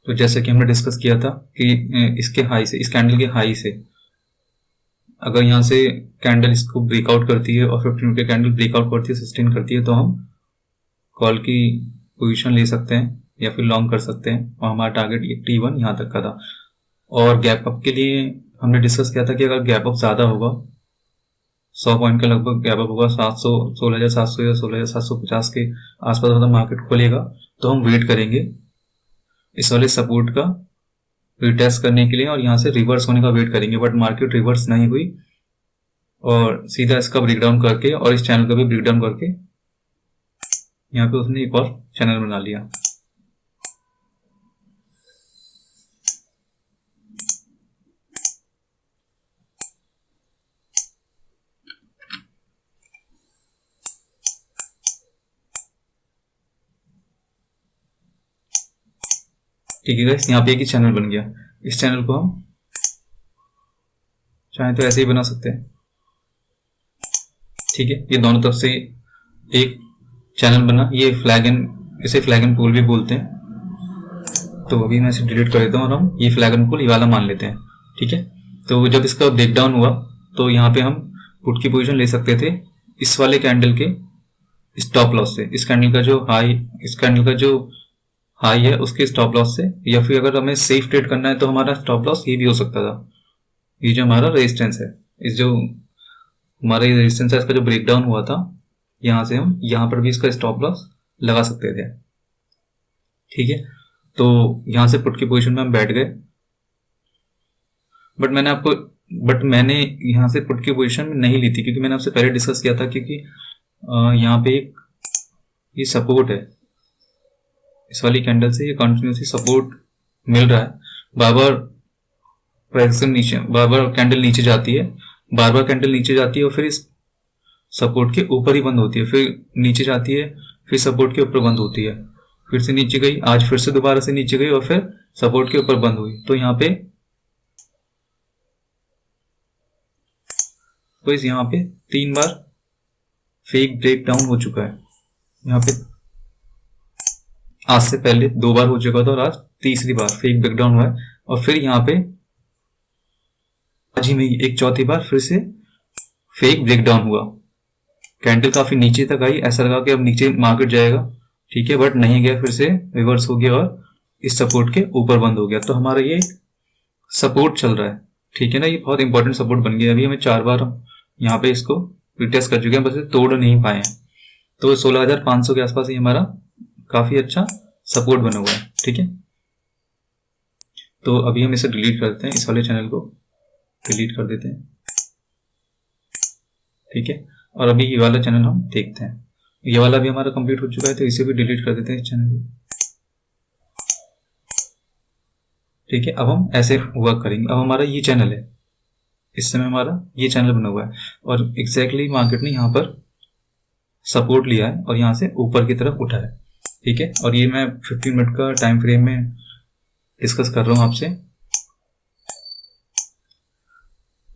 तो जैसे कि हमने डिस्कस किया था कि इसके हाई से, इस कैंडल के हाई से अगर यहाँ से कैंडल इसको ब्रेकआउट करती है और 15 मिनट कैंडल ब्रेकआउट करती है, सस्टेन करती है, तो हम कॉल की पोजीशन ले सकते हैं या फिर लॉन्ग कर सकते हैं। और हमारा टारगेट ये T1 यहाँ तक का था। और गैप अप के लिए हमने डिस्कस किया था कि अगर गैप अप ज़्यादा होगा, 100 पॉइंट का लगभग गैप अप होगा, 700, 16,700 या 16,750 के आसपास वाला मार्केट खोलेगा, तो हम वेट करेंगे इस वाले सपोर्ट का रिटेस्ट करने के लिए और यहाँ से रिवर्स होने का वेट करेंगे। बट मार्केट रिवर्स नहीं हुई और सीधा इसका ब्रेकडाउन करके और इस चैनल का भी ब्रेकडाउन करके यहाँ पे उसने एक और चैनल बना लिया। ठीक है गाइस, यहाँ पे एक ही चैनल बन गया। इस चैनल को हम चाहे तो ऐसे ही बना सकते हैं। ठीक है, ये दोनों तरफ से एक चैनल बना, ये फ्लैग एंड, इसे फ्लैग एंड पुल भी बोलते हैं। तो अभी मैं इसे डिलीट कर देता हूँ और हम ये फ्लैग एंड पुल ये वाला मान लेते हैं। ठीक है, तो जब इसका ब्रेकडाउन हुआ तो यहाँ पे हम पुट की पोजीशन ले सकते थे इस वाले कैंडल के स्टॉप लॉस से, इस कैंडल का जो हाई, इस कैंडल का जो हाई है उसके स्टॉप लॉस से, या फिर अगर हमें सेफ ट्रेड करना है तो हमारा स्टॉप लॉस ये भी हो सकता था। ये जो हमारा रेजिस्टेंस है, इस जो हमारा ये रेजिस्टेंस है, इसका जो ब्रेकडाउन हुआ था, यहाँ से हम यहाँ पर भी इसका स्टॉप लॉस लगा सकते थे। ठीक है, तो यहाँ से पुट की पोजीशन में हम बैठ गए। बट मैंने यहाँ से पुट की पोजीशन में नहीं ली थी, क्योंकि मैंने आपसे पहले डिस्कस किया था, क्योंकि यहाँ पे एक ये सपोर्ट है, इस वाली कैंडल से ये कंटिन्यूसली सपोर्ट मिल रहा है। बार बार प्राइस नीचे, बार बार कैंडल नीचे जाती है, बार बार कैंडल नीचे जाती है और फिर इस सपोर्ट के ऊपर ही बंद होती है, फिर नीचे जाती है, फिर सपोर्ट के ऊपर बंद होती है, फिर से नीचे गई, आज फिर से दोबारा से नीचे गई और फिर सपोर्ट के ऊपर बंद हुई। तो यहाँ पे तो इस यहाँ पे 3 बार फेक ब्रेक डाउन हो चुका है। यहाँ पे आज से पहले 2 बार हो चुका था और आज तीसरी बार फेक ब्रेक डाउन हुआ है। और फिर यहाँ पे आज ही में एक चौथी बार फिर से फेक ब्रेक डाउन हुआ। कैंडल काफी नीचे तक आई, ऐसा लगा कि अब नीचे मार्केट जाएगा। ठीक है, बट नहीं गया, फिर से रिवर्स हो गया और इस सपोर्ट के ऊपर बंद हो गया। तो हमारा ये सपोर्ट चल रहा है। ठीक है ना, ये बहुत इंपॉर्टेंट सपोर्ट बन गया। अभी हमें 4 बार यहाँ पे इसको रिटेस्ट कर चुके हैं, बस तोड़ नहीं पाए हैं। तो 16,500 के आसपास ही हमारा काफी अच्छा सपोर्ट बना हुआ है। ठीक है, तो अभी हम इसे डिलीट करते हैं, इस वाले चैनल को डिलीट कर देते हैं। ठीक है, और अभी ये वाला चैनल हम देखते हैं। ये वाला भी हमारा कंप्लीट हो चुका है, तो इसे भी डिलीट कर देते हैं, इस चैनल को। ठीक है, अब हम ऐसे वर्क करेंगे। अब हमारा ये चैनल है, इस समय हमारा ये चैनल बना हुआ है और एग्जैक्टली मार्केट ने यहाँ पर सपोर्ट लिया है और यहाँ से ऊपर की तरफ उठा है। ठीक है, और ये मैं 15 मिनट का टाइम फ्रेम में डिस्कस कर रहा हूँ आपसे।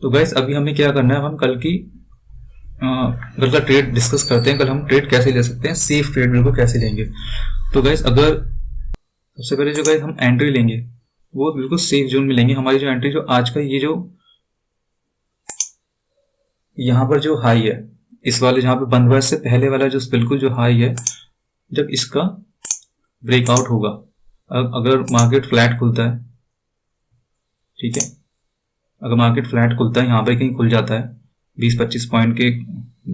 तो गाइस, अभी हमें क्या करना है, हम कल का ट्रेड डिस्कस करते हैं। कल हम ट्रेड कैसे ले सकते हैं, सेफ ट्रेड बिल्कुल कैसे लेंगे। तो गाइस, अगर सबसे पहले जो गाइस हम एंट्री लेंगे वो बिल्कुल सेफ जोन में लेंगे। हमारी जो एंट्री, जो आज का ये जो यहाँ पर जो हाई है, इस वाले जहाँ पे बंद हुआ, इससे पहले वाला जो बिल्कुल जो हाई है, जब इसका ब्रेकआउट होगा, अगर मार्केट फ्लैट खुलता है, ठीक है, अगर मार्केट फ्लैट खुलता है, यहाँ पे कहीं खुल जाता है 20-25 पॉइंट के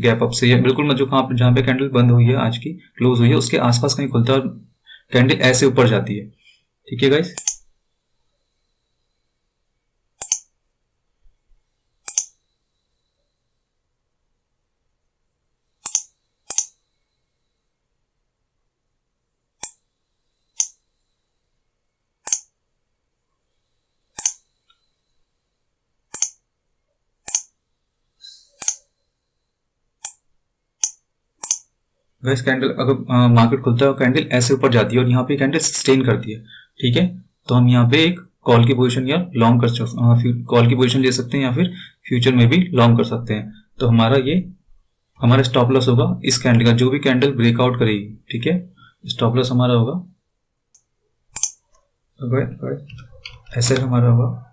गैप अप से, या बिल्कुल जो जहाँ पे कैंडल बंद हुई है, आज की क्लोज हुई है, उसके आसपास कहीं खुलता है और कैंडल ऐसे ऊपर जाती है। ठीक है गाइस, वैसे कैंडल अगर मार्केट खुलता है, कैंडल ऐसे ऊपर जाती है और यहाँ पे कैंडल सस्टेन करती है। ठीक है, तो हम यहाँ पे एक कॉल की पोजीशन या लॉन्ग कर सकते, कॉल की पोजीशन ले सकते हैं या फिर फ्यूचर में भी लॉन्ग कर सकते हैं। तो हमारा स्टॉप लॉस होगा इस कैंडल का, जो भी कैंडल ब्रेकआउट करेगी। ठीक है, स्टॉप लॉस हमारा होगा अगर एसएल हमारा होगा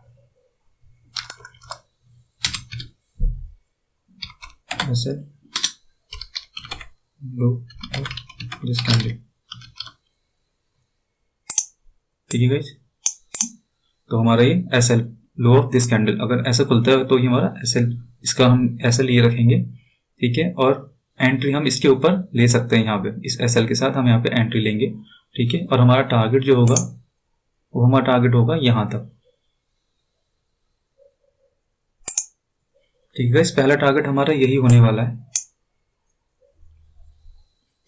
एसएल लो दिस कैंडल, ठीक है गाइस। तो हमारा ये SL low of this candle अगर ऐसे खुलता है तो ये हमारा एसएल, इसका हम एसएल ये रखेंगे, ठीक है। और एंट्री हम इसके ऊपर ले सकते हैं, यहाँ पे इस एसएल के साथ हम यहाँ पे एंट्री लेंगे, ठीक है। और हमारा टारगेट जो होगा वो हमारा टारगेट होगा यहाँ तक, ठीक है। इस पहला टारगेट हमारा यही होने वाला है,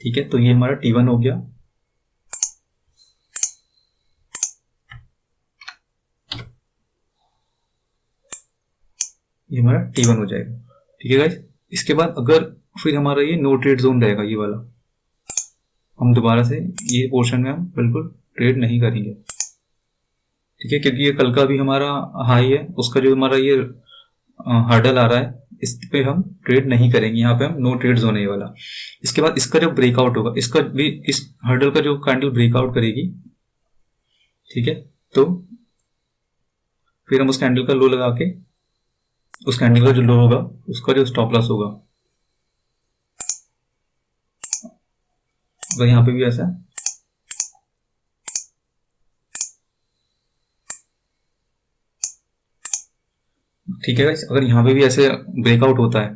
ठीक है। तो ये हमारा T1 हो गया, ये हमारा T1 हो जाएगा, ठीक है गाइस। इसके बाद अगर फिर हमारा ये नो ट्रेड जोन रहेगा, ये वाला हम दोबारा से ये पोर्शन में हम बिल्कुल ट्रेड नहीं करेंगे, ठीक है। क्योंकि ये कल का भी हमारा हाई है, उसका जो हमारा ये हर्डल आ रहा है इस पे हम ट्रेड नहीं करेंगे, यहाँ पे हम नो ट्रेड जोन है ये वाला। इसके बाद इसका जो ब्रेकआउट होगा, इसका भी इस हर्डल का जो कैंडल ब्रेकआउट करेगी, ठीक है। तो फिर हम उस कैंडल का लो लगा के, उस कैंडल का जो लो होगा उसका जो स्टॉप लॉस होगा, अगर यहाँ पे भी ऐसा है, ठीक है गाइस। अगर यहाँ पे भी ऐसे ब्रेकआउट होता है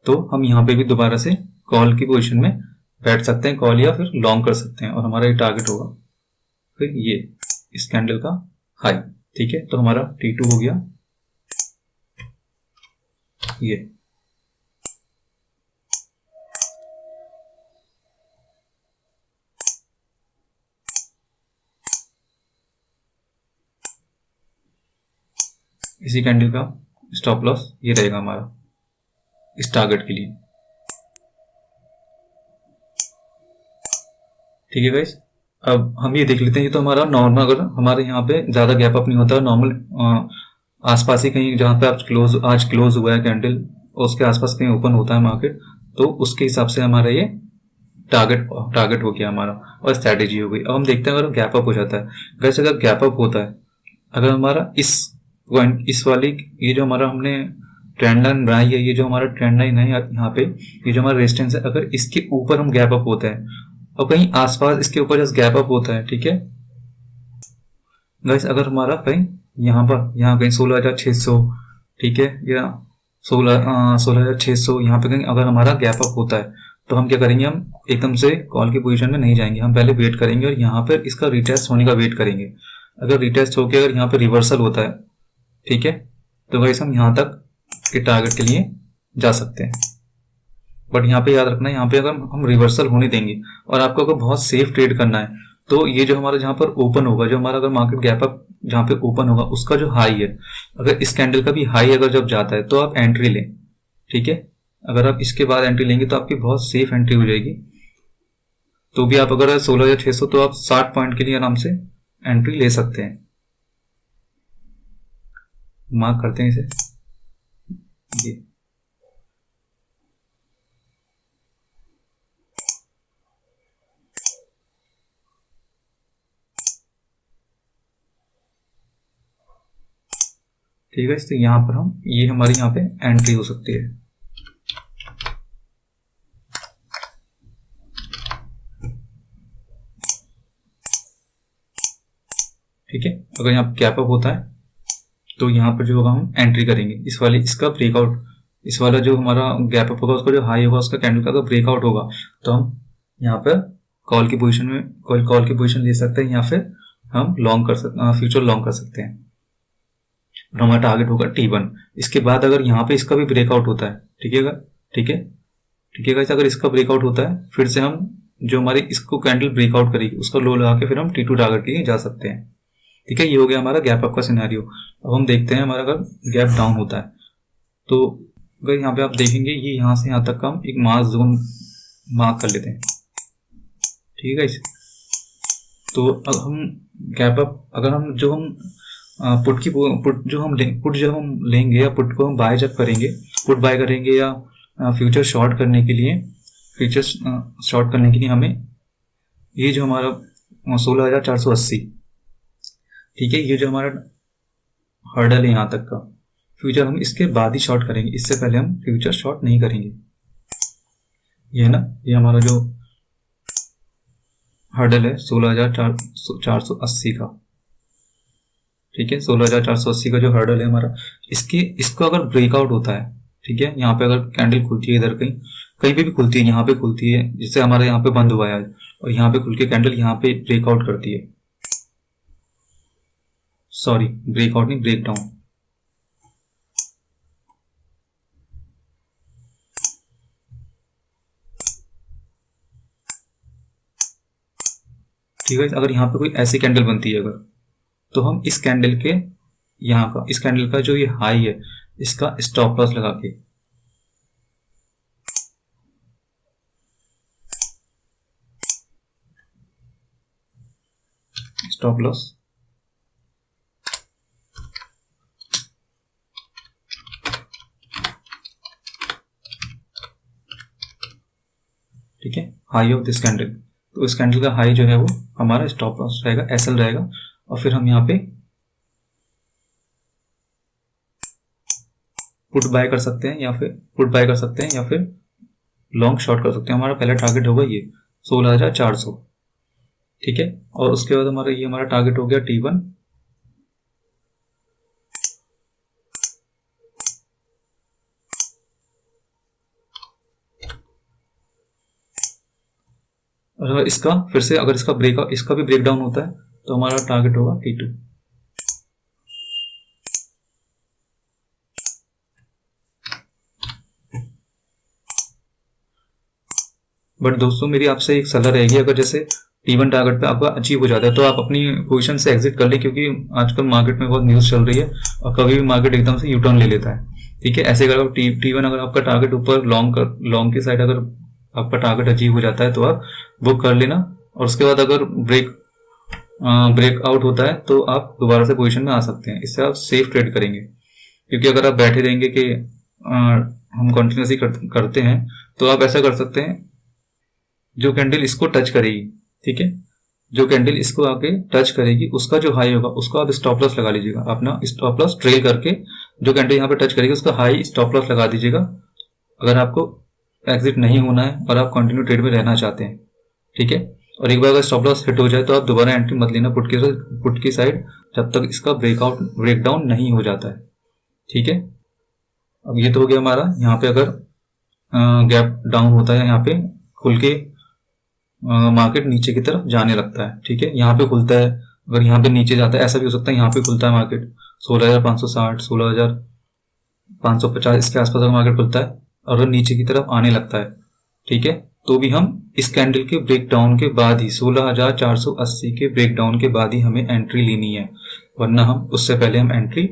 तो हम यहाँ पे भी दोबारा से कॉल की पोजीशन में बैठ सकते हैं, कॉल या फिर लॉन्ग कर सकते हैं। और हमारा ये टारगेट होगा फिर ये इस कैंडल का हाई, ठीक है। तो हमारा T2 हो गया ये, इसी कैंडल का स्टॉप लॉस ये रहेगा हमारा इस टारगेट के लिए, ठीक है गाइस। अब हम ये देख लेते हैं, ये तो हमारा नॉर्मल, अगर हमारे यहाँ पे ज्यादा गैप अप नहीं होता है, नॉर्मल आसपास ही कहीं जहाँ पे आज क्लोज हुआ है कैंडल उसके आसपास कहीं ओपन होता है मार्केट, तो उसके हिसाब से हमारा ये टारगेट हो गया हमारा और स्ट्रैटेजी हो गई। अब हम देखते हैं अगर गैप अप हो जाता है गाइस, अगर गैप अप होता है, अगर हमारा इस वाली ये जो हमारा हमने ट्रेंड लाइन बनाई है, ये जो हमारा ट्रेंड लाइन है यहाँ पे, ये जो हमारा रेजिस्टेंस है, अगर इसके ऊपर हम गैप अप होता है और कहीं आसपास इसके ऊपर जैसे गैप अप होता है, ठीक है गाइस। अगर हमारा कहीं यहाँ कहीं 16,600, ठीक है, या 16,600 यहाँ पे कहीं अगर हमारा गैप अप होता है तो हम क्या करेंगे, हम एकदम से कॉल की पोजीशन में नहीं जाएंगे, हम पहले वेट करेंगे और यहाँ पर इसका रिटेस्ट होने का वेट करेंगे। अगर रिटेस्ट होकर अगर यहाँ पे रिवर्सल होता है, ठीक है, तो गाइस हम यहाँ तक के टारगेट के लिए जा सकते हैं। बट यहाँ पे याद रखना है, यहाँ पे अगर हम रिवर्सल होने देंगे और आपको अगर बहुत सेफ ट्रेड करना है तो ये जो हमारा जहाँ पर ओपन होगा, जो हमारा अगर मार्केट गैप अप जहाँ पे ओपन होगा उसका जो हाई है, अगर इस कैंडल का भी हाई अगर जब जाता है तो आप एंट्री लें, ठीक है। अगर आप इसके बाद एंट्री लेंगे तो आपकी बहुत सेफ एंट्री हो जाएगी। तो भी आप अगर 16,600 तो आप 60 पॉइंट के लिए आराम से एंट्री ले सकते हैं। मार्क करते हैं इसे, ये ठीक है। तो यहाँ पर हम ये हमारी यहाँ पे एंट्री हो सकती है, ठीक है। अगर यहाँ गैप अप होता है तो यहाँ पर जो होगा हम एंट्री करेंगे इस वाले, इसका ब्रेकआउट, इस वाला जो हमारा गैप अप होगा उसका जो हाई होगा उसका कैंडल का अगर ब्रेकआउट होगा तो हम यहाँ पर कॉल की पोजीशन में कॉल की पोजीशन ले सकते हैं या फिर हम लॉन्ग कर सकते, फ्यूचर लॉन्ग कर सकते हैं। और हमारा टारगेट होगा T1। इसके बाद अगर यहाँ पे इसका भी ब्रेकआउट होता है, ठीक है, ठीक है, ठीक है गाइस। अगर इसका ब्रेकआउट होता है फिर से हम जो हमारी इसको कैंडल ब्रेकआउट करेगी उसका लो लगा के फिर हम T2 टारगेट के लिए जा सकते हैं, ठीक है। ये हो गया हमारा गैप अप का सिनेरियो। अब हम देखते हैं हमारा अगर गैप डाउन होता है तो अगर यहाँ पे आप देखेंगे ये यहाँ से यहाँ तक का हम एक मार्क जोन मार्क कर लेते हैं, ठीक है गाइस। तो अब हम गैप अप, अगर हम जो हम पुट जो हम लेंगे या पुट को हम बाय जब करेंगे, पुट बाय करेंगे या फ्यूचर शॉर्ट करने के लिए, हमें ये जो हमारा 16,480, ठीक है, ये जो हमारा हर्डल है यहाँ तक का, फ्यूचर हम इसके बाद ही शॉर्ट करेंगे, इससे पहले हम फ्यूचर शॉर्ट नहीं करेंगे। ये है ना, ये हमारा जो हर्डल है 16,480 का, ठीक है, 16,480 का जो हर्डल है हमारा, इसको अगर ब्रेकआउट होता है, ठीक है, यहाँ पे अगर कैंडल खुलती है इधर कहीं कहीं पे भी खुलती है, यहाँ पे खुलती है, जिससे हमारे यहाँ पे बंद हुआ है आज, और यहाँ पे खुल के कैंडल यहाँ पे ब्रेकआउट करती है, सॉरी ब्रेकआउट नहीं, ब्रेकडाउन, ठीक है। अगर यहाँ पे कोई ऐसी कैंडल बनती है अगर, तो हम इस कैंडल के यहाँ का, इस कैंडल का जो ये हाई है, इसका स्टॉप लॉस लगा के, स्टॉप लॉस, ठीक है, हाई ऑफ दिस कैंडल, तो इस कैंडल का हाई जो है वो हमारा स्टॉप लॉस रहेगा, एसएल रहेगा, और फिर हम यहाँ पे पुट बाय कर सकते हैं, या फिर पुट बाय कर सकते हैं, या फिर लॉन्ग शॉर्ट कर सकते हैं। हमारा पहला टारगेट होगा ये 16,400, ठीक है, और उसके बाद हमारा ये हमारा टारगेट हो गया T1, और अगर इसका फिर से अगर इसका भी ब्रेक डाउन होता है तो हमारा टारगेट होगा T2। बट दोस्तों मेरी आपसे एक सलाह रहेगी, अगर जैसे T1 टारगेट पे आपका अचीव हो जाता है तो आप अपनी पोजीशन से एग्जिट कर लें, क्योंकि आजकल मार्केट में बहुत न्यूज़ चल रही है और कभी भी मार्केट एकदम से यू टर्न ले लेता है, ठीक है। ऐसे अगर T1 अगर आपका टारगेट ऊपर लॉन्ग की साइड अगर आपका टारगेट अचीव हो जाता है तो आप वो कर लेना, और उसके बाद अगर ब्रेक आउट होता है तो आप दोबारा से पोजीशन में आ सकते हैं, इससे आप सेफ ट्रेड करेंगे। क्योंकि अगर आप बैठे रहेंगे कि हम कंटिन्यूसली करते हैं, तो आप ऐसा कर सकते हैं, जो कैंडल इसको टच करेगी, ठीक है, जो कैंडल इसको आके टच करेगी उसका जो हाई होगा उसको आप स्टॉप लॉस लगा लीजिएगा, अपना स्टॉप लॉस ट्रेल करके जो कैंडल यहाँ पे टच करेगी उसका हाई स्टॉप लॉस लगा दीजिएगा, अगर आपको एग्जिट नहीं होना है और आप कंटिन्यू ट्रेड में रहना चाहते हैं, ठीक है। और एक बार अगर स्टॉप लॉस हिट हो जाए तो आप दोबारा एंट्री मत लेना पुट की साइड, जब तक इसका ब्रेकडाउन नहीं हो जाता है, ठीक है। अब ये तो हो गया हमारा, यहाँ पे अगर गैप डाउन होता है, यहाँ पे खुल के मार्केट नीचे की तरफ जाने लगता है, ठीक है, यहाँ पे खुलता है, अगर यहाँ पे नीचे जाता है, ऐसा भी हो सकता है यहाँ पे खुलता है मार्केट 16,560 16,550 इसके आसपास अगर मार्केट खुलता है, और अगर नीचे की तरफ आने लगता है, ठीक है, तो भी हम इस कैंडल के ब्रेकडाउन के बाद ही 16,480 के ब्रेकडाउन के बाद ही हमें एंट्री लेनी है, वरना हम उससे पहले हम एंट्री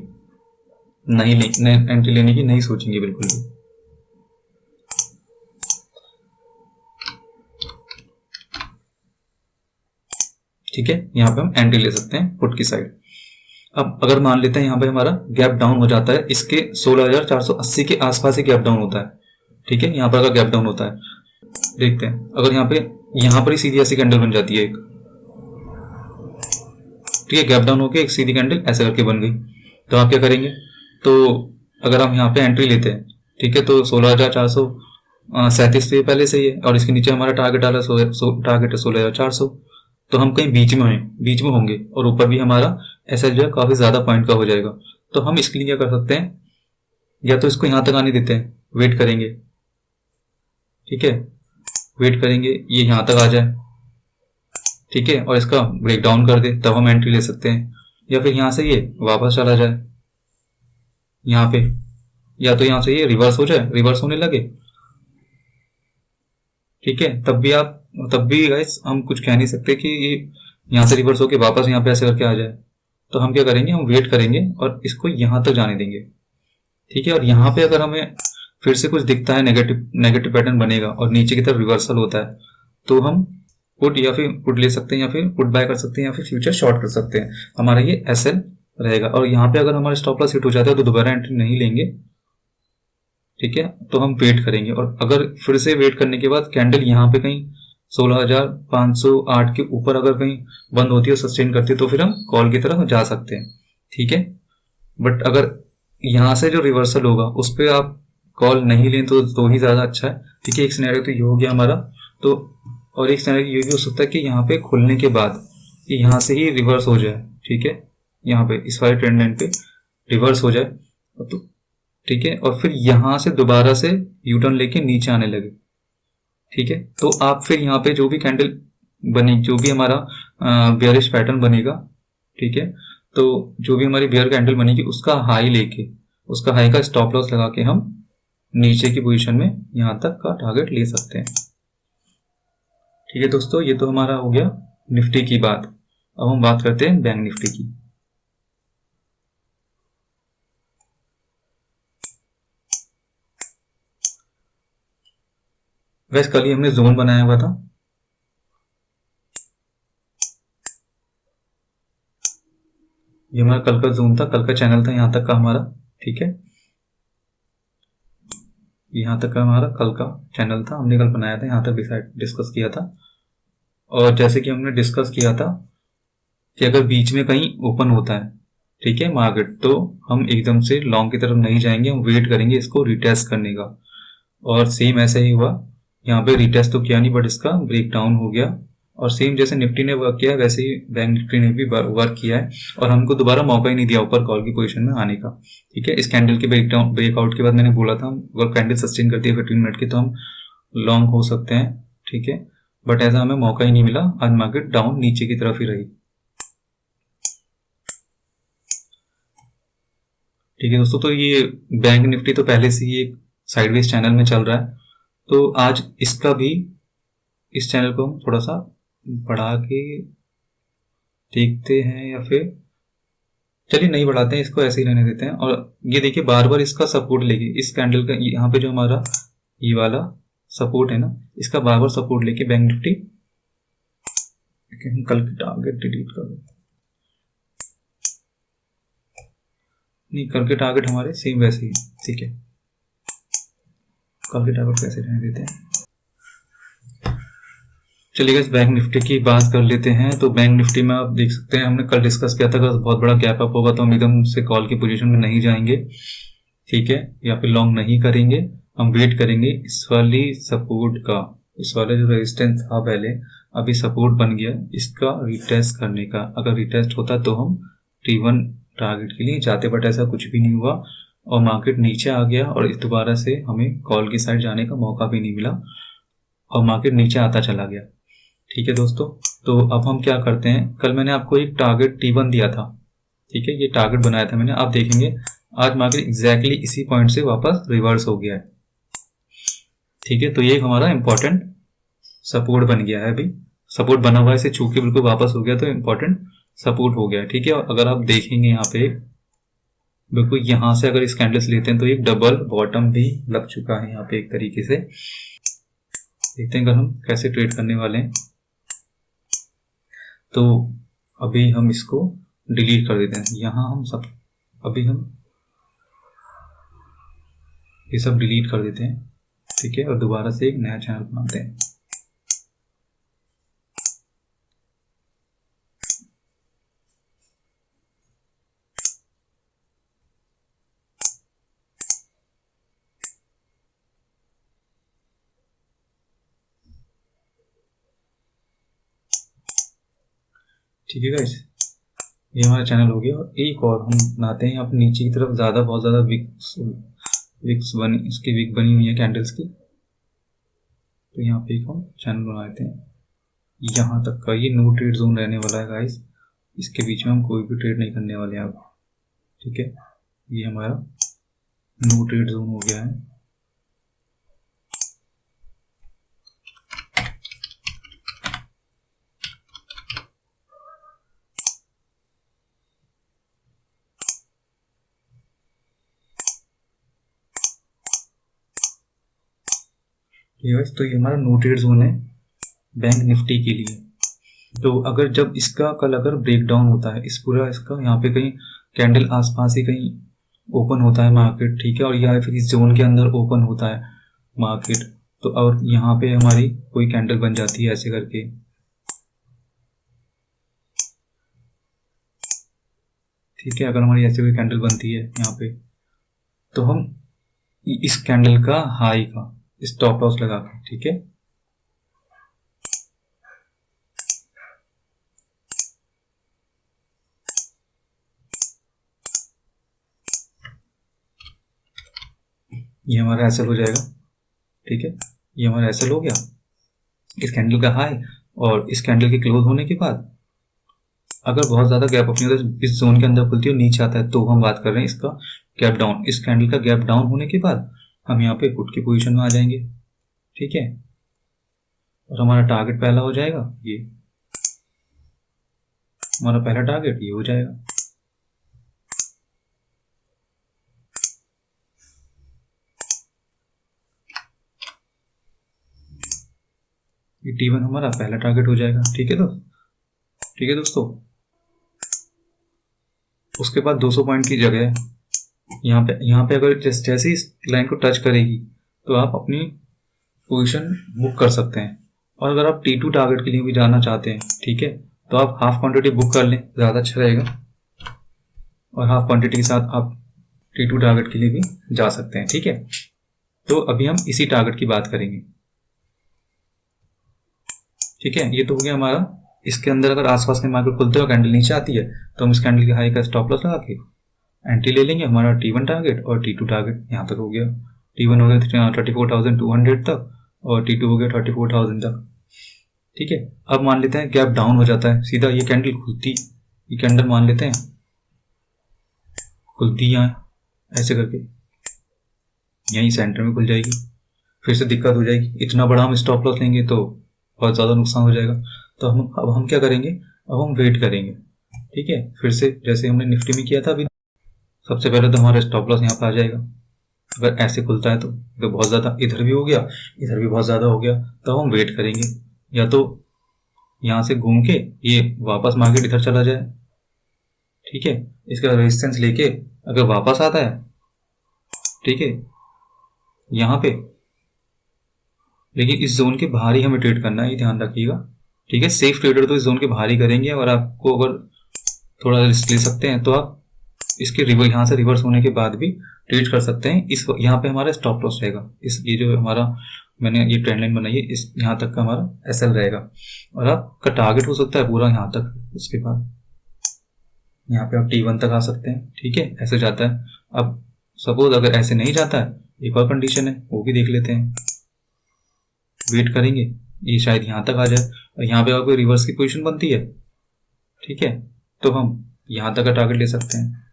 लेने की नहीं सोचेंगे बिल्कुल भी। ठीक है, यहाँ पे हम एंट्री ले सकते हैं पुट की साइड। अब अगर मान लेते हैं यहाँ पे हमारा गैप डाउन हो जाता है, इसके 16,480 के आसपास ही गैप डाउन होता है, ठीक है, यहाँ पर अगर गैप डाउन होता है, देखते हैं अगर यहाँ पर ही सीधी ऐसी कैंडल बन जाती है एक, ठीक है, गैप डाउन होकर एक सीधी कैंडल ऐसे करके बन गई, तो आप क्या करेंगे, तो अगर हम यहाँ पे एंट्री लेते हैं, ठीक है, तो 16,437 पे पहले से ही है, और इसके नीचे हमारा टारगेट डाला टारगेट है 16,400, तो हम कहीं बीच में होंगे, और ऊपर भी हमारा ऐसा जो है काफी ज्यादा पॉइंट का हो जाएगा। तो हम इसके लिए क्या कर सकते हैं, या तो इसको यहां तक आने देते हैं, वेट करेंगे, ठीक है, वेट करेंगे ये यहां तक आ जाए, ठीक है, और इसका ब्रेक डाउन कर दे, तब हम एंट्री ले सकते हैं, या फिर यहां से ये वापस चला जाए यहाँ पे, या तो यहां से ये रिवर्स हो जाए, रिवर्स होने लगे, ठीक है, तब भी गाइस हम कुछ कह नहीं सकते कि ये यहाँ से रिवर्स होके वापस यहाँ पे ऐसे करके आ जाए। तो हम क्या करेंगे, हम वेट करेंगे और इसको यहाँ तक जाने देंगे, ठीक है, और यहाँ पे अगर हमें फिर से कुछ दिखता है, नेगेटिव पैटर्न बनेगा और नीचे की तरफ रिवर्सल होता है, तो हम पुट ले सकते हैं, या फिर पुट बाय कर सकते हैं, या फिर फ्यूचर शॉर्ट कर सकते हैं, हमारा ये एसएल रहेगा। और यहाँ पे अगर हमारा स्टॉप लॉस हिट हो जाता है तो दोबारा एंट्री नहीं लेंगे, ठीक है, तो हम वेट करेंगे, और अगर फिर से वेट करने के बाद कैंडल यहाँ पे कहीं 16,508 के ऊपर अगर कहीं बंद होती है सस्टेन करती है तो फिर हम कॉल की तरफ जा सकते हैं, ठीक है। बट अगर यहाँ से जो रिवर्सल होगा उस पर आप कॉल नहीं लें तो ही ज़्यादा अच्छा है, ठीक है। एक सिनेरियो तो ये हो गया हमारा, तो और एक सिनेरियो ये भी हो सकता है कि यहाँ पे खुलने के बाद कि यहाँ से ही रिवर्स हो जाए, ठीक है, यहाँ पे इस वाले ट्रेंड लाइन पे रिवर्स हो जाए तो ठीक है, और फिर यहाँ से दोबारा से यू टर्न लेके नीचे आने लगे, ठीक है। तो आप फिर यहाँ पे जो भी कैंडल बनी, जो भी हमारा बेयरिश पैटर्न बनेगा, ठीक है, तो जो भी हमारी बेयर कैंडल बनेगी उसका हाई लेके, उसका हाई का स्टॉप लॉस लगा के हम नीचे की पोजीशन में यहाँ तक का टारगेट ले सकते हैं, ठीक है दोस्तों। ये तो हमारा हो गया निफ्टी की बात। अब हम बात करते हैं बैंक निफ्टी की। वैसे कल ही हमने जोन बनाया हुआ था, ये हमारा कल का जोन था, कल का चैनल था यहाँ तक का हमारा, ठीक है, यहाँ तक का हमारा कल का चैनल था, हमने कल बनाया था, यहाँ तक डिस्कस किया था। और जैसे कि हमने डिस्कस किया था कि अगर बीच में कहीं ओपन होता है, ठीक है, मार्केट, तो हम एकदम से लॉन्ग की तरफ नहीं जाएंगे, हम वेट करेंगे इसको रिटेस्ट करने का। और सेम ऐसा ही हुआ, यहाँ पे रिटेस्ट तो किया नहीं बट इसका ब्रेक डाउन हो गया। और सेम जैसे निफ्टी ने वर्क किया वैसे ही बैंक निफ्टी ने भी वर्क किया है, और हमको दोबारा मौका ही नहीं दिया ऊपर कॉल की पोजीशन में आने का, ठीक है। इस कैंडल के ब्रेकआउट के बाद मैंने बोला था अगर कैंडल सस्टेन करती है 15 मिनट की तो हम लॉन्ग हो सकते हैं, ठीक है, बट ऐसा हमें मौका ही नहीं मिला, आज मार्केट डाउन नीचे की तरफ ही रही, ठीक है दोस्तों। तो ये बैंक निफ्टी तो पहले से ही एक साइडवेज चैनल में चल रहा है, तो आज इसका भी, इस चैनल को हम थोड़ा सा बढ़ा के देखते हैं, या फिर चलिए नहीं बढ़ाते हैं, इसको ऐसे ही रहने देते हैं। और ये देखिए बार बार इसका सपोर्ट लेके, इस कैंडल का यहाँ पे जो हमारा ये वाला सपोर्ट है ना, इसका बार बार सपोर्ट लेके बैंक निफ्टी, हम कल की टारगेट डिलीट कर दो, नहीं कल के टारगेट हमारे सेम वैसे ही, ठीक है, कल के टारगेट कैसे रहने देते हैं। चलिए इस बैंक निफ्टी की बात कर लेते हैं। तो बैंक निफ्टी में आप देख सकते हैं हमने कल डिस्कस किया था अगर बहुत बड़ा गैप अप होगा तो हम एकदम से कॉल की पोजीशन में नहीं जाएंगे, ठीक है, या फिर लॉन्ग नहीं करेंगे, हम वेट करेंगे इस वाली सपोर्ट का, इस वाले जो रेजिस्टेंस था पहले, अभी सपोर्ट बन गया, इसका रिटेस्ट करने का। अगर रिटेस्ट होता तो हम T1 टारगेट के लिए जाते, बट ऐसा कुछ भी नहीं हुआ और मार्केट नीचे आ गया और इस दोबारा से हमें कॉल की साइड जाने का मौका भी नहीं मिला और मार्केट नीचे आता चला गया, ठीक है दोस्तों। तो अब हम क्या करते हैं, कल मैंने आपको एक टारगेट T1 दिया था, ठीक है, ये टारगेट बनाया था मैंने, आप देखेंगे आज मार्केट एग्जैक्टली इसी पॉइंट से वापस रिवर्स हो गया है, ठीक है। तो ये हमारा इंपॉर्टेंट सपोर्ट बन गया है, अभी सपोर्ट बना हुआ है, इसे छू के बिल्कुल वापस हो गया तो इंपॉर्टेंट सपोर्ट हो गया, ठीक है। और अगर आप देखेंगे यहाँ पे बिल्कुल यहाँ से अगर इस कैंडल से लेते हैं तो एक डबल बॉटम भी लग चुका है यहाँ पे एक तरीके से, देखते हैं अगर हम कैसे ट्रेड करने वाले हैं। तो अभी हम इसको डिलीट कर देते हैं, यहाँ हम सब अभी हम ये सब डिलीट कर देते हैं, ठीक है, और दोबारा से एक नया चैनल बनाते हैं। ठीक है गाइस, ये हमारा चैनल हो गया। और एक और हम बनाते हैं, यहाँ पे नीचे की तरफ ज़्यादा बहुत ज़्यादा विक्स बनी, इसकी विक बनी हुई है कैंडल्स की, तो यहाँ पे एक हम चैनल बना लेते हैं यहाँ तक का। ये नो ट्रेड जोन रहने वाला है गाइस, इसके बीच में हम कोई भी ट्रेड नहीं करने वाले अब, ठीक है, ये हमारा नो ट्रेड जोन हो गया है। तो ये हमारा नो ट्रेड जोन है बैंक निफ्टी के लिए। तो अगर जब इसका कल अगर ब्रेक डाउन होता है, इस पूरा इसका यहाँ पे कहीं कैंडल आसपास ही कहीं ओपन होता है मार्केट, ठीक है, और या फिर इस जोन के अंदर ओपन होता है मार्केट, तो और यहाँ पे हमारी कोई कैंडल बन जाती है ऐसे करके, ठीक है। अगर हमारी ऐसे कोई कैंडल बनती है यहाँ पे, तो हम इस कैंडल का हाई का स्टॉप लॉस लगा के, ठीक है, ये हमारा एसएल हो जाएगा, ठीक है। ये हमारा एसएल हो गया, इस कैंडल का हाई और इस कैंडल के क्लोज होने के बाद अगर बहुत ज्यादा गैप अपनी इस जोन के अंदर खुलती है और नीचे आता है, तो हम बात कर रहे हैं इसका गैप डाउन। इस कैंडल का गैप डाउन होने के बाद हम यहाँ पे पुट की पोजीशन में आ जाएंगे, ठीक है। और हमारा टारगेट पहला हो जाएगा ये, हमारा पहला टारगेट ये हो जाएगा, ये T1 हमारा पहला टारगेट हो जाएगा, ठीक है। तो ठीक है दोस्तों, उसके बाद 200 पॉइंट की जगह यहाँ पे अगर जैसे इस लाइन को टच करेगी तो आप अपनी पोजीशन बुक कर सकते हैं। और अगर आप T2 टारगेट के लिए भी जाना चाहते हैं, ठीक है, तो आप हाफ क्वांटिटी बुक कर लें, ज़्यादा अच्छा रहेगा। और हाफ क्वांटिटी के साथ आप T2 टारगेट के लिए भी जा सकते हैं, ठीक है। तो अभी हम इसी टारगेट की बात करेंगे, ठीक है। ये तो हो गया हमारा, इसके अंदर अगर आसपास में मार्केट खुलते हुए कैंडल नीचे आती है तो हम इस कैंडल के हाई का स्टॉप लॉस लगा के एंट्री ले लेंगे। हमारा T1 टारगेट और T2 टारगेट यहाँ तक हो गया। T1 हो गया 34,200 तक और T2 हो गया 34,000 तक, ठीक है। अब मान लेते हैं गैप डाउन हो जाता है, सीधा ये कैंडल खुलती, ये कैंडल मान लेते हैं खुलती यहाँ ऐसे करके यहीं सेंटर में खुल जाएगी, फिर से दिक्कत हो जाएगी। इतना बड़ा हम स्टॉप लॉस लेंगे तो बहुत ज़्यादा नुकसान हो जाएगा। तो हम क्या करेंगे, अब हम वेट करेंगे, ठीक है। फिर से जैसे हमने निफ्टी में किया था अभी, सबसे पहले तो हमारा स्टॉप लॉस यहाँ पर आ जाएगा। अगर ऐसे खुलता है तो बहुत ज़्यादा इधर भी हो गया, इधर भी बहुत ज़्यादा हो गया, तो हम वेट करेंगे, या तो यहाँ से घूम के ये वापस मार्केट इधर चला जाए, ठीक है, इसका रेजिस्टेंस लेके अगर वापस आता है, ठीक है, यहाँ पे, लेकिन इस जोन के बाहर ही हमें ट्रेड करना है, ये ध्यान रखिएगा, ठीक है। सेफ ट्रेडर तो इस जोन के बाहर ही करेंगे, और आपको अगर थोड़ा रिस्क ले सकते हैं तो आप इसके यहाँ से रिवर्स होने के बाद भी ट्रेड कर सकते हैं। इस यहाँ पे हमारा स्टॉप लॉस रहेगा, इस ये जो हमारा मैंने ये ट्रेंड लाइन बनाई है, इस यहाँ तक का हमारा एसएल रहेगा, और आपका टारगेट हो सकता है पूरा यहाँ तक। उसके बाद यहाँ पे आप T1 तक आ सकते हैं, ठीक है, ऐसे जाता है। अब सपोज अगर ऐसे नहीं जाता है, एक और कंडीशन है, वो भी देख लेते हैं। वेट करेंगे, ये शायद यहाँ तक आ जाए, और यहाँ पे आपको रिवर्स की पोजीशन बनती है, ठीक है, तो हम यहाँ तक का टारगेट ले सकते हैं,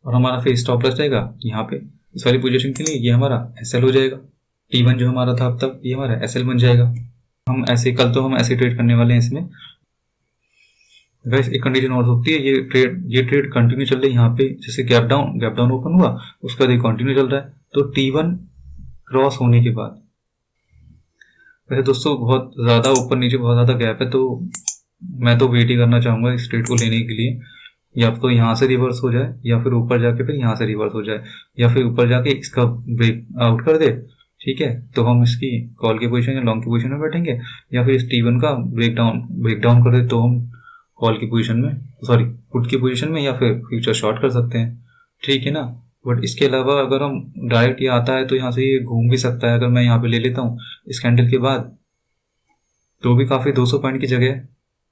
और हमारा फिर स्टॉप लॉस रहेगा यहाँ पे इस वाली पोजीशन के लिए, ये हमारा एसएल हो जाएगा। T1 जो हमारा था अब तक, ये हमारा एसएल बन जाएगा। हम ऐसे कल तो हम ऐसे ट्रेड करने वाले हैं इसमें। वैसे एक कंडीशन और होती है, ये ट्रेड कंटिन्यू चल रही है यहाँ पे, जैसे गैप डाउन ओपन हुआ, उसका बाद कंटिन्यू चल रहा है, तो T1 क्रॉस होने के बाद, वैसे दोस्तों बहुत ज़्यादा ऊपर नीचे बहुत ज़्यादा गैप है, तो मैं तो वेट ही करना चाहूँगा इस ट्रेड को लेने के लिए, या तो यहाँ से रिवर्स हो जाए, या फिर ऊपर जाके फिर यहाँ से रिवर्स हो जाए, या फिर ऊपर जाके इसका ब्रेक आउट कर दे, ठीक है, तो हम इसकी कॉल की पोजीशन या लॉन्ग की पोजीशन में बैठेंगे, या फिर इस T1 का ब्रेक डाउन कर दे तो हम कॉल की पोजीशन में, सॉरी पुट की पोजीशन में, या फिर फ्यूचर शॉर्ट कर सकते हैं, ठीक है ना। बट इसके अलावा अगर हम डायरेक्ट ये आता है तो यहाँ से ये घूम भी सकता है। अगर मैं यहाँ पे ले लेता हूँ इस कैंडल के बाद, तो भी काफ़ी 200 पॉइंट की जगह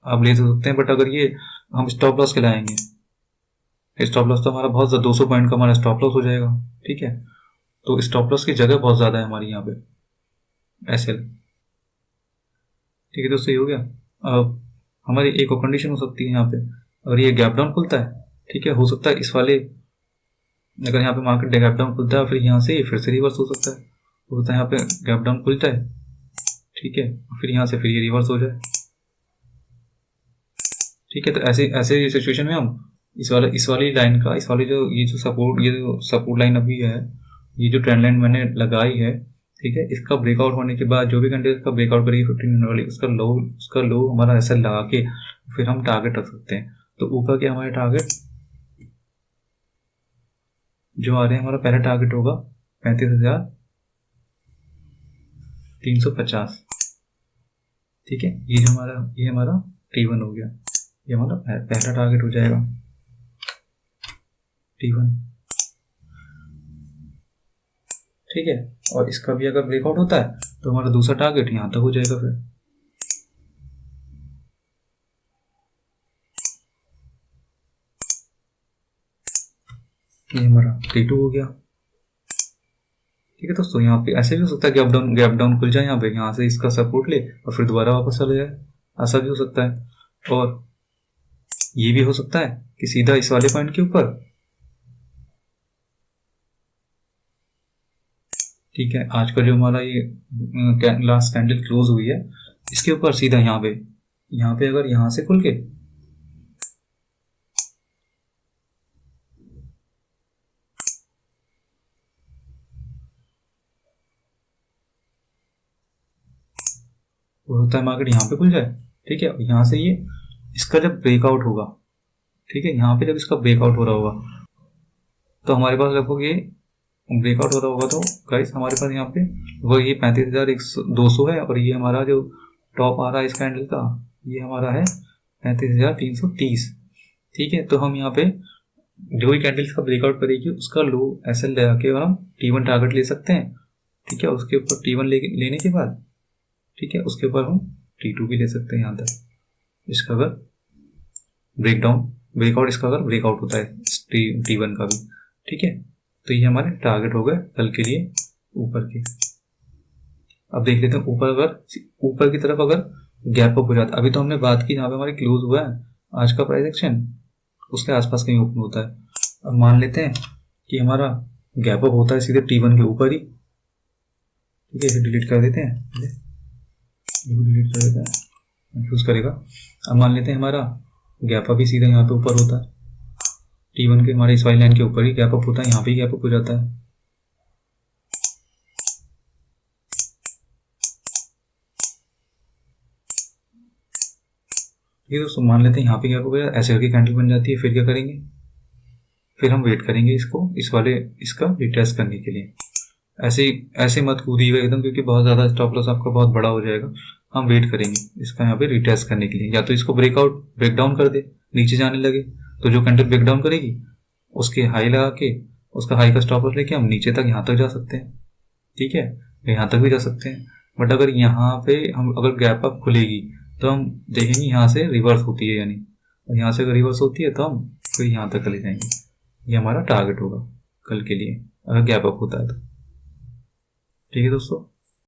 आप ले सकते हैं, बट अगर ये हम स्टॉप लॉस के लाएंगे, स्टॉप लॉस तो हमारा बहुत ज़्यादा 200 पॉइंट का हमारा स्टॉप लॉस हो जाएगा, ठीक है। तो स्टॉप लॉस की जगह बहुत ज़्यादा है हमारी यहाँ पे एसएल, ठीक है दोस्तों, ये हो गया। अब हमारी एक और कंडीशन हो सकती है यहाँ पे, अगर ये गैप डाउन खुलता है, ठीक है, हो सकता है इस वाले, अगर यहाँ पे मार्केट गैप डाउन खुलता है फिर यहाँ से फिर से रिवर्स हो सकता है यहाँ पे गैप डाउन खुलता है, ठीक है, फिर यहाँ से फिर ये रिवर्स हो जाए, ठीक है। तो ऐसे ऐसे सिचुएशन में हम इस वाली लाइन का, इस वाली ये जो सपोर्ट लाइन अभी है, ये जो ट्रेंड लाइन मैंने लगाई है, ठीक है, इसका ब्रेकआउट होने के बाद जो भी कैंडल का ब्रेकआउट करेगी 15 मिनट वाली, उसका लो हमारा ऐसा लगा के फिर हम टारगेट रख सकते हैं। तो ऊपर के हमारे टारगेट जो आ रहे हैं, हमारा पहला टारगेट होगा 35,000, 350। ठीक है, ये हमारा T1 हो गया, ये हमारा पहला टारगेट हो जाएगा T1। ठीक है, और इसका भी अगर ब्रेकआउट होता है तो हमारा दूसरा टारगेट यहाँ तक हो जाएगा। फिर ये हमारा T2 हो गया। ठीक है दोस्तों, यहाँ पे ऐसे भी हो सकता है गैप डाउन खुल जाए यहाँ पे, यहाँ से इसका सपोर्ट ले और फिर दोबारा वापस चले जाए, ऐसा भी हो सकता है। और ये भी हो सकता है कि सीधा इस वाले पॉइंट के ऊपर, ठीक है, आज का जो हमारा ये लास्ट कैंडल क्लोज हुई है इसके ऊपर सीधा यहाँ पे अगर यहाँ से खुल के वो होता है मार्केट यहाँ पे खुल जाए, ठीक है, यहाँ से ये इसका जब ब्रेकआउट होगा, ठीक है, यहाँ पे जब इसका ब्रेकआउट हो रहा होगा तो हमारे पास लगभग ये ब्रेकआउट हो रहा होगा, तो गाइस हमारे पास यहाँ पे वो ये 35,200 है, और ये हमारा जो टॉप आ रहा है इस कैंडल का ये हमारा है 35,330। ठीक है, तो हम यहाँ पे जो भी कैंडल का ब्रेकआउट करेगी उसका लो ऐसे लगा के और हम T1 टारगेट ले सकते हैं। ठीक है, उसके ऊपर T1 लेने के बाद, ठीक है, उसके ऊपर हम T2 भी ले सकते हैं यहाँ तक, इसका अगर ब्रेकआउट इसका अगर ब्रेकआउट होता है T1 का भी। ठीक है, तो ये हमारे टारगेट हो गए कल के लिए ऊपर के। अब देख लेते हैं ऊपर की तरफ अगर गैप अप हो जाता है, अभी तो हमने बात की जहाँ पे हमारी क्लोज हुआ है आज का प्राइस एक्शन उसके आसपास कहीं ओपन होता है। अब मान लेते हैं कि हमारा गैप अप होता है सीधे T1 के ऊपर ही। ठीक है, इसे डिलीट कर देते हैं, डिलीट कर देते हैं, कंफ्यूज करेगा। अब मान लेते हैं हमारा गैप अप ही सीधा यहाँ पे ऊपर होता है, T1 के हमारे इस वाली लाइन के ऊपर ही गैप अप होता है, यहाँ पे ही गैप अप हो जाता है। ये दोस्तों मान लेते हैं यहाँ पे गैप अप हो गया, ऐसे करके कैंडल बन जाती है। फिर क्या करेंगे, फिर हम वेट करेंगे इसका रिटेस्ट करने के लिए। ऐसे मत कूदिएगा एकदम, क्योंकि बहुत ज़्यादा स्टॉप लॉस आपका बहुत बड़ा हो जाएगा। हम वेट करेंगे इसका यहाँ पे रिटेस्ट करने के लिए, या तो इसको ब्रेक डाउन कर दे, नीचे जाने लगे, तो जो कैंडल ब्रेक डाउन करेगी उसके हाई लगा के उसका हाई का स्टॉप लॉस लेके हम नीचे तक यहाँ तक जा सकते हैं। ठीक है, यहाँ तक भी जा सकते हैं, बट अगर यहाँ पे हम अगर गैप अप खुलेगी तो हम देखेंगे यहाँ से रिवर्स होती है, यानी यहाँ से अगर रिवर्स होती है तो हम फिर यहाँ तक चले जाएंगे। ये हमारा टारगेट होगा कल के लिए अगर गैप अप होता है तो। ठीक है दोस्तों।